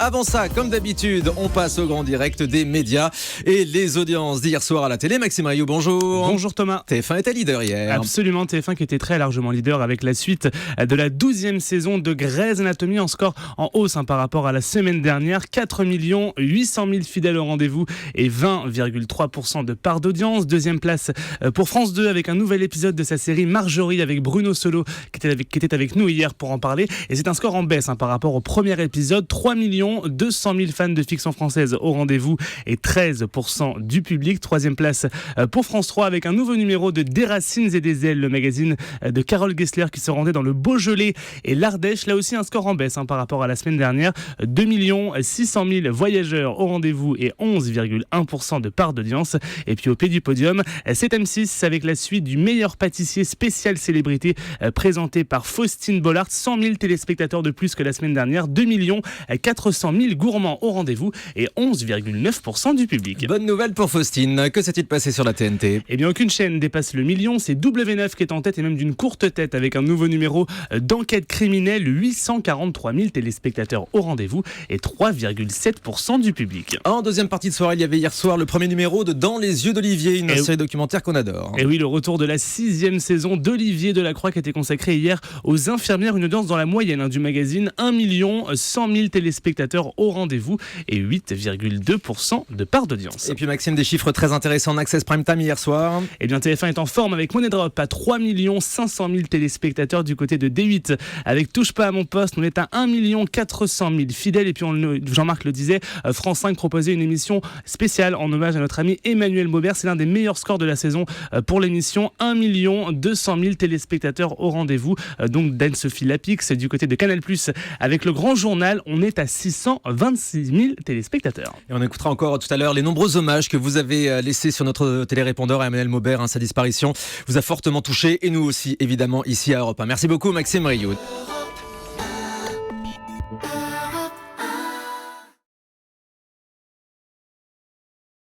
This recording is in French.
Avant ça, comme d'habitude, on passe au grand direct des médias et les audiences d'hier soir à la télé. Maxime Rioux, bonjour. Bonjour Thomas. TF1 était leader hier. Absolument, TF1 qui était très largement leader avec la suite de la 12e saison de Grey's Anatomy, en score en hausse par rapport à la semaine dernière. 4 800 000 fidèles au rendez-vous et 20,3% de part d'audience. Deuxième place pour France 2 avec un nouvel épisode de sa série Marjorie avec Bruno Solo qui était avec nous hier pour en parler. Et c'est un score en baisse par rapport au premier épisode. 3 200 000 fans de fiction française au rendez-vous et 13% du public. Troisième place pour France 3 avec un nouveau numéro de Des Racines et des Ailes, le magazine de Carole Gessler qui se rendait dans le Beaujolais et l'Ardèche. Là aussi un score en baisse par rapport à la semaine dernière. 2 600 000 voyageurs au rendez-vous et 11,1% de part d'audience. Et puis au pied du podium, c'est M6 avec la suite du meilleur pâtissier spécial célébrité présenté par Faustine Bollard. 100 000 téléspectateurs de plus que la semaine dernière. 2 400 000 gourmands au rendez-vous et 11,9% du public. Bonne nouvelle pour Faustine. Que s'est-il passé sur la TNT ? Eh bien, aucune chaîne dépasse le million. C'est W9 qui est en tête et même d'une courte tête avec un nouveau numéro d'enquête criminelle. 843 000 téléspectateurs au rendez-vous et 3,7% du public. En deuxième partie de soirée, il y avait hier soir le premier numéro de Dans les yeux d'Olivier, une série documentaire qu'on adore. Et oui, le retour de la 6e saison d'Olivier Delacroix qui a été consacrée hier aux infirmières. Une audience dans la moyenne du magazine. 1 100 000 téléspectateurs au rendez-vous et 8,2% de part d'audience. Et puis Maxime, des chiffres très intéressants en Access Prime Time hier soir. Eh bien TF1 est en forme avec Money Drop à 3 500 000 téléspectateurs du côté de D8. Avec Touche pas à mon poste, on est à 1 400 000 fidèles. Et puis Jean-Marc le disait, France 5 proposait une émission spéciale en hommage à notre ami Emmanuel Maubert. C'est l'un des meilleurs scores de la saison pour l'émission. 1 200 000 téléspectateurs au rendez-vous. Donc d'Anne-Sophie Lapix du côté de Canal+. Avec le Grand Journal, on est à 626 000 téléspectateurs. Et on écoutera encore tout à l'heure les nombreux hommages que vous avez laissés sur notre télérépondeur à Emmanuel Maubert. Sa disparition vous a fortement touché et nous aussi, évidemment, ici à Europe 1. Merci beaucoup Maxime Rioux.